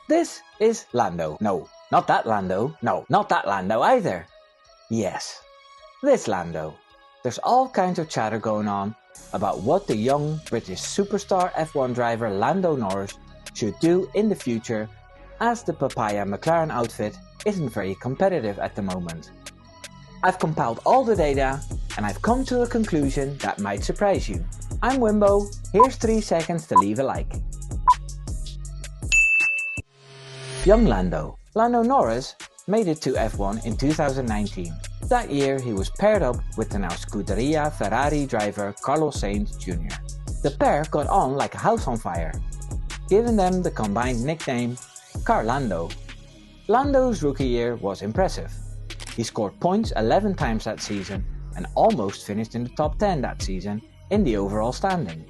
This is Lando. No, not that Lando. No, not that Lando either. Yes, this Lando. There's all kinds of chatter going on about what the young British superstar F1 driver Lando Norris should do in the future, as the papaya McLaren outfit isn't very competitive at the moment. I've compiled all the data and I've come to a conclusion that might surprise you. I'm Wimbo, here's 3 seconds to leave a like. Young Lando. Lando Norris made it to F1 in 2019. That year he was paired up with the now Scuderia Ferrari driver Carlos Sainz Jr. The pair got on like a house on fire, giving them the combined nickname Carlando. Lando's rookie year was impressive. He scored points 11 times that season and almost finished in the top 10 that season in the overall standing.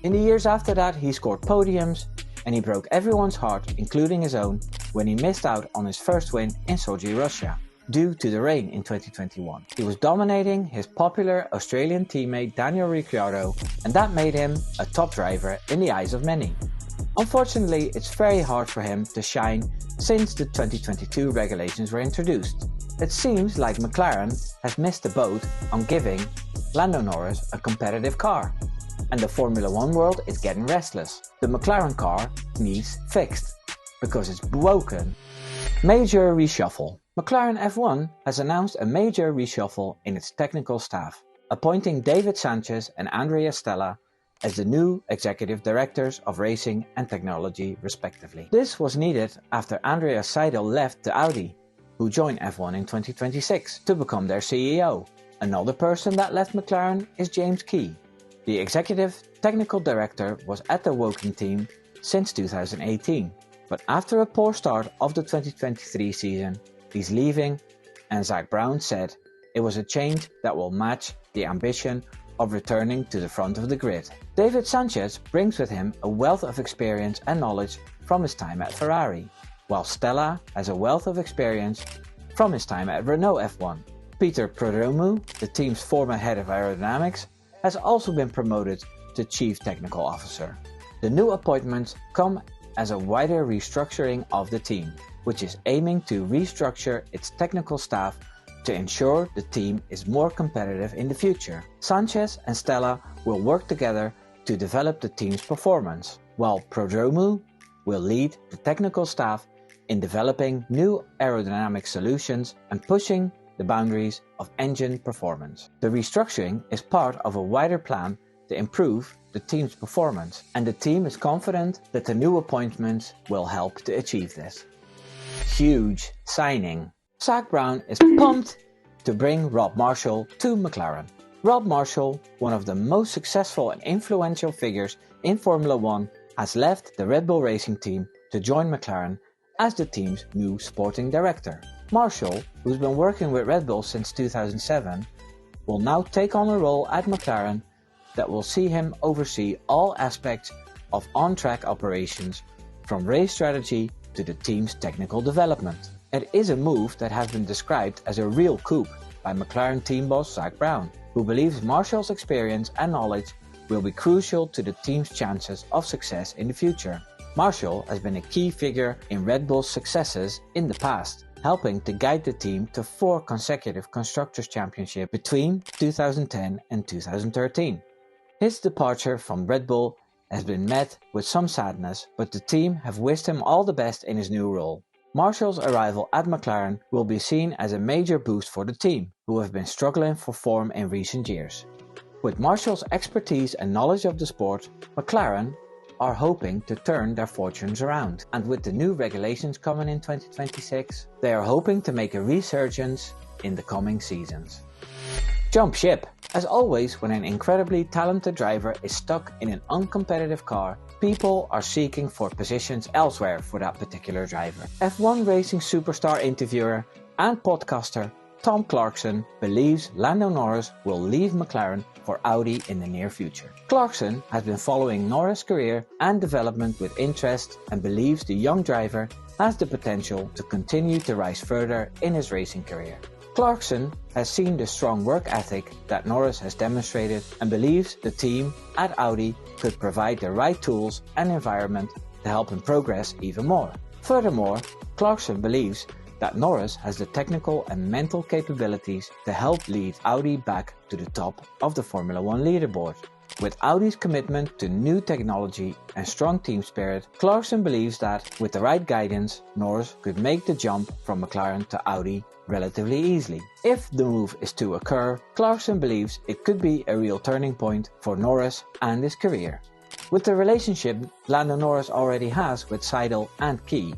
In the years after that he scored podiums and he broke everyone's heart, including his own, when he missed out on his first win in Sochi, Russia, due to the rain in 2021. He was dominating his popular Australian teammate Daniel Ricciardo, and that made him a top driver in the eyes of many. Unfortunately, it's very hard for him to shine since the 2022 regulations were introduced. It seems like McLaren has missed the boat on giving Lando Norris a competitive car, and the Formula 1 world is getting restless. The McLaren car needs fixed, because it's broken. Major reshuffle. McLaren F1 has announced a major reshuffle in its technical staff, appointing David Sanchez and Andrea Stella as the new executive directors of racing and technology respectively. This was needed after Andrea Seidel left to Audi, who joined F1 in 2026 to become their CEO. Another person that left McLaren is James Key. The executive technical director was at the Woking team since 2018, but after a poor start of the 2023 season, he's leaving, and Zak Brown said it was a change that will match the ambition of returning to the front of the grid. David Sanchez brings with him a wealth of experience and knowledge from his time at Ferrari, while Stella has a wealth of experience from his time at Renault F1. Peter Prodromou, the team's former head of aerodynamics, has also been promoted to Chief Technical Officer. The new appointments come as a wider restructuring of the team, which is aiming to restructure its technical staff to ensure the team is more competitive in the future. Sanchez and Stella will work together to develop the team's performance, while Prodromou will lead the technical staff in developing new aerodynamic solutions and pushing the boundaries of engine performance. The restructuring is part of a wider plan to improve the team's performance, and the team is confident that the new appointments will help to achieve this. Huge signing. Zak Brown is pumped to bring Rob Marshall to McLaren. Rob Marshall, one of the most successful and influential figures in Formula 1, has left the Red Bull Racing team to join McLaren as the team's new sporting director. Marshall, who's been working with Red Bull since 2007, will now take on a role at McLaren that will see him oversee all aspects of on-track operations, from race strategy to the team's technical development. It is a move that has been described as a real coup by McLaren team boss Zak Brown, who believes Marshall's experience and knowledge will be crucial to the team's chances of success in the future. Marshall has been a key figure in Red Bull's successes in the past, helping to guide the team to 4 consecutive Constructors' Championships between 2010 and 2013. His departure from Red Bull has been met with some sadness, but the team have wished him all the best in his new role. Marshall's arrival at McLaren will be seen as a major boost for the team, who have been struggling for form in recent years. With Marshall's expertise and knowledge of the sport, McLaren are hoping to turn their fortunes around, and with the new regulations coming in 2026, they are hoping to make a resurgence in the coming seasons. Jump ship. As always, when an incredibly talented driver is stuck in an uncompetitive car, people are seeking for positions elsewhere for that particular driver. F1 racing superstar interviewer and podcaster Tom Clarkson believes Lando Norris will leave McLaren for Audi in the near future. Clarkson has been following Norris' career and development with interest and believes the young driver has the potential to continue to rise further in his racing career. Clarkson has seen the strong work ethic that Norris has demonstrated and believes the team at Audi could provide the right tools and environment to help him progress even more. Furthermore, Clarkson believes that Norris has the technical and mental capabilities to help lead Audi back to the top of the Formula 1 leaderboard. With Audi's commitment to new technology and strong team spirit, Clarkson believes that, with the right guidance, Norris could make the jump from McLaren to Audi relatively easily. If the move is to occur, Clarkson believes it could be a real turning point for Norris and his career. With the relationship Lando Norris already has with Seidel and Key,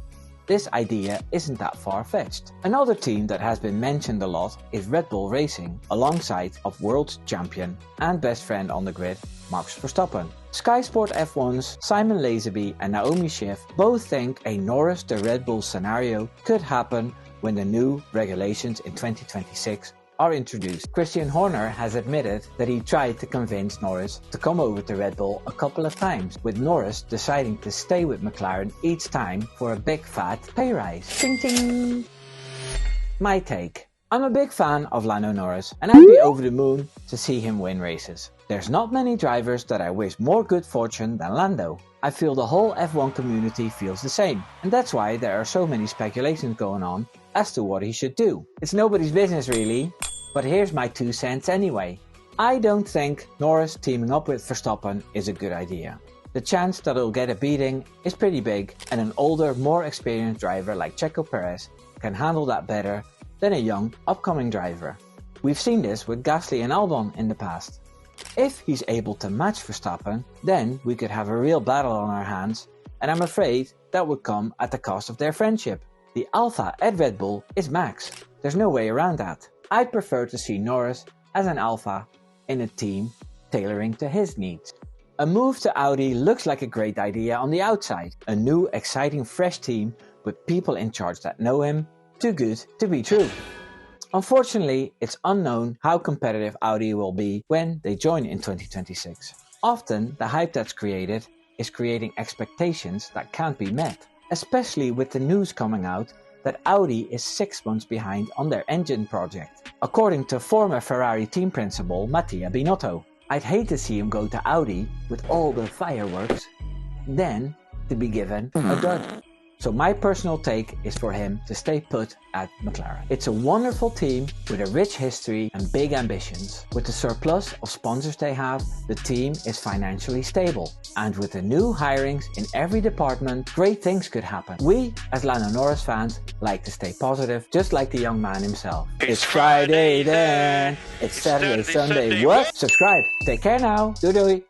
this idea isn't that far-fetched. Another team that has been mentioned a lot is Red Bull Racing, alongside of world champion and best friend on the grid, Max Verstappen. Sky Sport F1's Simon Lazenby and Naomi Schiff both think a Norris to Red Bull scenario could happen when the new regulations in 2026 are introduced. Christian Horner has admitted that he tried to convince Norris to come over to Red Bull a couple of times, with Norris deciding to stay with McLaren each time for a big fat pay rise. Ching ching! My take. I'm a big fan of Lando Norris and I'd be over the moon to see him win races. There's not many drivers that I wish more good fortune than Lando. I feel the whole F1 community feels the same, and that's why there are so many speculations going on as to what he should do. It's nobody's business really, but here's my 2 cents anyway. I don't think Norris teaming up with Verstappen is a good idea. The chance that he'll get a beating is pretty big, and an older, more experienced driver like Checo Perez can handle that better than a young, upcoming driver. We've seen this with Gasly and Albon in the past. If he's able to match Verstappen, then we could have a real battle on our hands, and I'm afraid that would come at the cost of their friendship. The alpha at Red Bull is Max. There's no way around that. I'd prefer to see Norris as an alpha in a team tailoring to his needs. A move to Audi looks like a great idea on the outside. A new, exciting, fresh team with people in charge that know him too good to be true. Unfortunately, it's unknown how competitive Audi will be when they join in 2026. Often, the hype that's created is creating expectations that can't be met, especially with the news coming out that Audi is 6 months behind on their engine project, according to former Ferrari team principal Mattia Binotto. I'd hate to see him go to Audi with all the fireworks, then to be given a dud. So my personal take is for him to stay put at McLaren. It's a wonderful team with a rich history and big ambitions. With the surplus of sponsors they have, the team is financially stable. And with the new hirings in every department, great things could happen. We, as Lando Norris fans, like to stay positive, just like the young man himself. It's Friday then, it's Saturday, Sunday, what? Subscribe. Take care now. Doei doei.